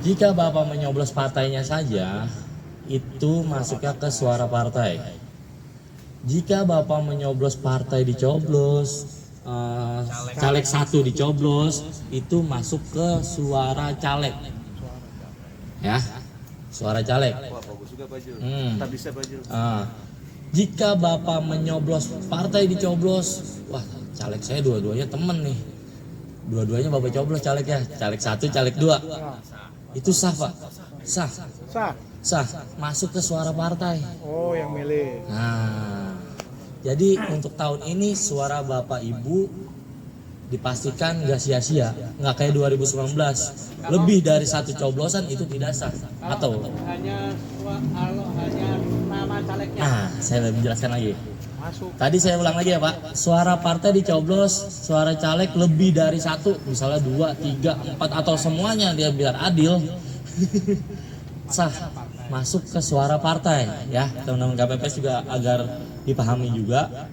Jika Bapak menyoblos partainya saja, itu masuknya ke suara partai. Jika Bapak menyoblos partai dicoblos, caleg satu dicoblos, itu masuk ke suara caleg. Ya, suara caleg. Wah, bagus juga Pak Jul. Tak bisa Pak Jul. Jika Bapak menyoblos partai dicoblos, wah caleg saya dua-duanya temen nih. Dua-duanya Bapak coblos calegnya, caleg satu, caleg dua. Itu sah Pak? Sah. Sah. Sah, masuk ke suara partai. Oh, yang milih. Nah, jadi untuk tahun ini suara Bapak Ibu dipastikan nggak sia-sia, nggak kayak 2019. Lebih dari satu coblosan itu tidak sah. Atau hanya nama calegnya. nah, saya lebih jelaskan lagi. Masuk. Tadi saya ulang lagi ya Pak, suara partai dicoblos, suara caleg lebih dari satu, misalnya 2, 3, 4 atau semuanya dia biar adil, sah masuk ke suara partai ya teman-teman KPPS juga agar dipahami juga.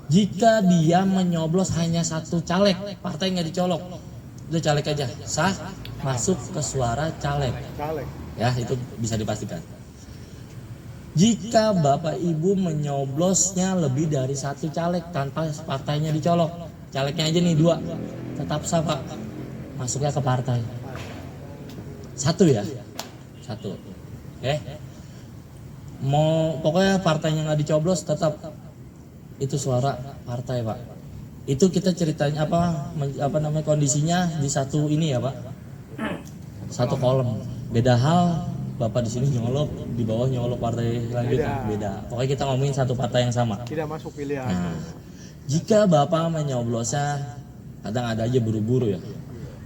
Jika dia menyoblos hanya satu caleg, partai nggak dicolok, udah caleg aja, sah masuk ke suara caleg Caleg. ya, itu bisa dipastikan. Jika Bapak Ibu menyoblosnya lebih dari satu caleg tanpa partainya dicolok, calegnya aja nih 2, tetap sah Pak, masuknya ke partai. Satu ya, satu. Oke. Mau pokoknya partainya nggak dicoblos tetap itu suara partai Pak. Itu kita ceritanya apa namanya kondisinya di satu ini ya Pak, satu kolom. Beda hal Bapak di sini nyolok, di bawah nyolok partai lain gitu. Beda. Pokoknya kita ngomongin satu partai yang sama. Tidak masuk pilihan. Nah, jika Bapak menyoblosnya, kadang ada aja buru-buru ya.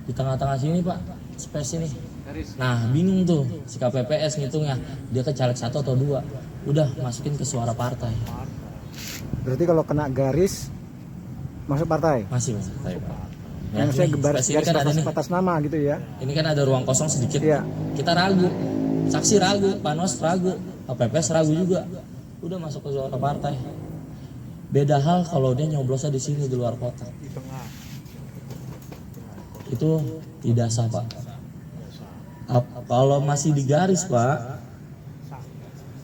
Di tengah-tengah sini Pak, space ini. Nah, bingung tuh si KPPS ngitungnya. Dia ke caleg 1 atau 2. Udah masukin ke suara partai. Berarti kalau kena garis masuk partai. Masih partai Pak. Yang saya nih, garis space ini kan ada nih. atas nama gitu ya. Ini kan ada ruang kosong sedikit. Iya. Kita ragu. Saksi ragu, Panos ragu, KPPS ragu juga. Udah masuk ke suara partai. Beda hal kalau dia nyoblosnya di sini di luar kotak. Di tengah. Itu tidak sah Pak. Kalau masih di garis Pak,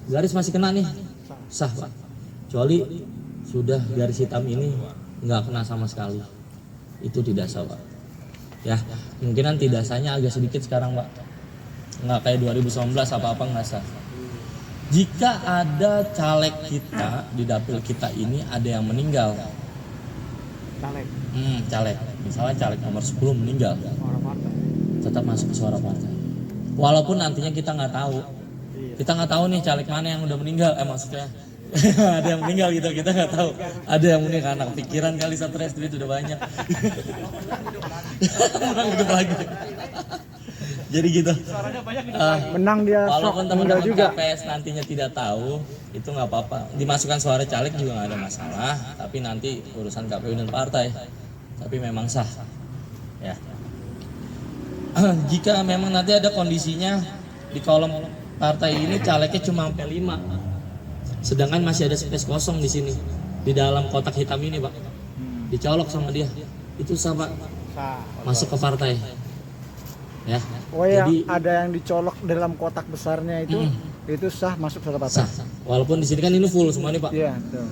garis masih kena nih, sah Pak. Kecuali sudah garis hitam ini nggak kena sama sekali, itu tidak sah Pak. Ya, kemungkinan tidak sahnya agak sedikit sekarang Pak. Nggak kayak 2019 apa-apa nggak sah. Jika ada caleg kita di dapil kita ini ada yang meninggal, Caleg. caleg, misalnya caleg nomor 10 meninggal, Orang partai. tetap masuk ke suara partai. Walaupun nantinya kita nggak tahu, kita nggak tahu nih caleg mana yang udah meninggal, maksudnya ada yang meninggal gitu, kita nggak tahu. Ada yang meninggal karena pikiran kali stres, duit udah banyak. Orang hidup lagi. Jadi gitu. Menang dia Walaupun sok meninggal teman-teman juga. KPS nantinya tidak tahu, itu nggak apa-apa. Dimasukkan suara caleg juga nggak ada masalah. Tapi nanti urusan KPU dan partai. Tapi memang sah. Ya. Jika memang nanti ada kondisinya di kolom partai ini calegnya cuma sampai 5, sedangkan masih ada space kosong di sini di dalam kotak hitam ini Pak, dicolok sama dia, itu sah Pak, Sah. masuk ke partai. Ya. Oh ya, Jadi ada yang dicolok dalam kotak besarnya itu sah masuk suara partai. sah. Walaupun di sini kan ini full semua nih Pak. Iya, betul.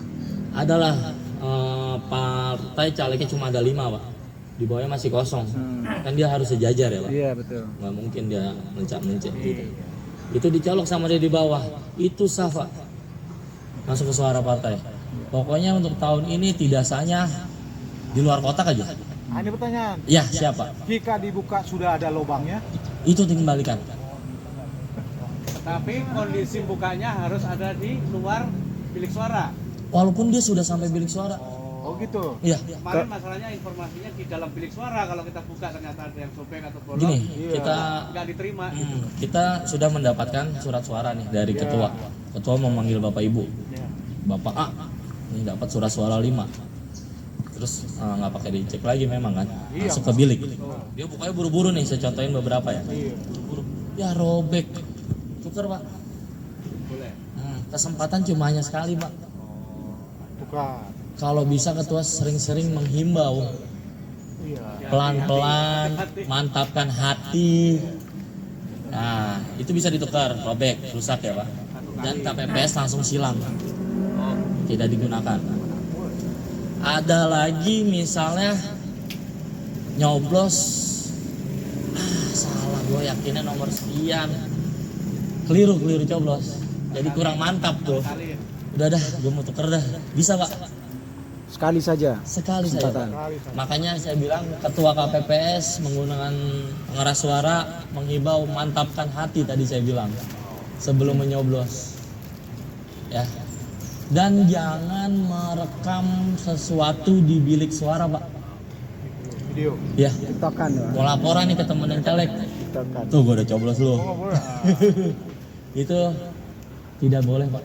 Adalah partai calegnya cuma ada 5 Pak. Di bawahnya masih kosong. Kan dia harus sejajar ya Pak. Iya, betul. Nggak mungkin dia mencet gitu. Itu dicolok sama dia di bawah. Itu sah Pak, masuk ke suara partai. Pokoknya untuk tahun ini tidak sahnya di luar kotak aja. Nah, ini pertanyaan. Ya siapa? Jika dibuka sudah ada lubangnya, Itu dikembalikan. Tapi kondisi bukanya harus ada di luar bilik suara. Walaupun dia sudah sampai bilik suara. oh gitu. Iya. Kemarin masalahnya informasinya di dalam bilik suara, kalau kita buka ternyata ada yang sobek atau bolong, Gini, Iya. kita nggak diterima. kita sudah mendapatkan surat suara nih dari ketua. Ketua memanggil Bapak Ibu. Ya. Bapak A, ini dapat surat suara 5. Terus nggak pakai dicek lagi memang kan, masuk ke bilik. Dia bukanya buru-buru nih, saya contohin beberapa ya. Iya. Buru-buru. Ya robek, tuker Pak. Boleh. Kesempatan cuma hanya sekali Pak. Bukan. Kalau bisa ketua sering-sering menghimbau, Iya. pelan-pelan, mantapkan hati. Nah, itu bisa ditukar, robek, rusak ya Pak. Dan KPPS langsung silang, tidak digunakan. Ada lagi misalnya nyoblos, salah, gue yakinnya nomor sekian, keliru coblos, jadi kurang mantap tuh. Kali ya. Udah dah, gue mau tuker dah, bisa Pak, Sekali saja. sekali saja Pak. Makanya saya bilang ketua KPPS menggunakan pengeras suara menghibau mantapkan hati tadi saya bilang sebelum menyoblos, ya. Dan jangan merekam sesuatu di bilik suara Pak. Video. Ya, Tiktokan ya. mau laporan nih ke temen yang caleg. Tiktokan. Tuh gue udah coblos lu. Oh, boleh. Itu tidak boleh Pak.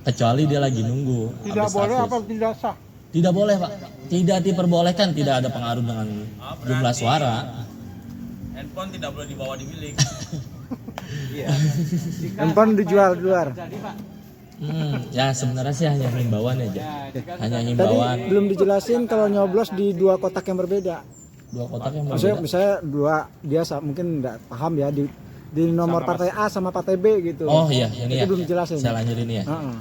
Kecuali dia lagi nunggu. Tidak habis boleh servis. apa tidak sah? Tidak boleh Pak. Tidak diperbolehkan, tidak ada pengaruh dengan jumlah suara. Handphone tidak boleh dibawa di bilik. Handphone dijual di luar. Jadi Pak, Ya sebenarnya sih hanya himbauan aja. ya jika Hanya Tadi himbauan. belum dijelasin kalau nyoblos di dua kotak yang berbeda. Dua kotak yang Maksudnya berbeda. misalnya dua, dia mungkin nggak paham ya di nomor partai A sama partai B gitu. Oh iya, ini Itu ya. belum dijelasin. Saya lanjutin ya. Heeh.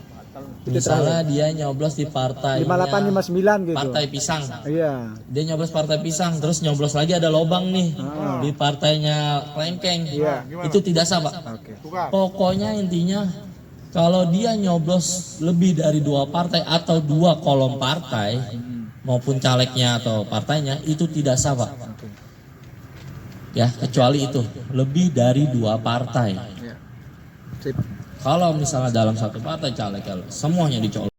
Misalnya dia nyoblos di partai 5859 gitu. Partai Pisang. Iya. Dia nyoblos partai Pisang, terus nyoblos lagi ada lobang nih di partainya Klengkeng. Iya. Itu tidak sah Pak. Oke. Tukar. Pokoknya intinya kalau dia nyoblos lebih dari dua partai atau dua kolom partai maupun calegnya atau partainya itu tidak sah Pak. Ya kecuali itu lebih dari dua partai. Iya. Sip. Kalau misalnya dalam satu partai caleg semuanya dicolok.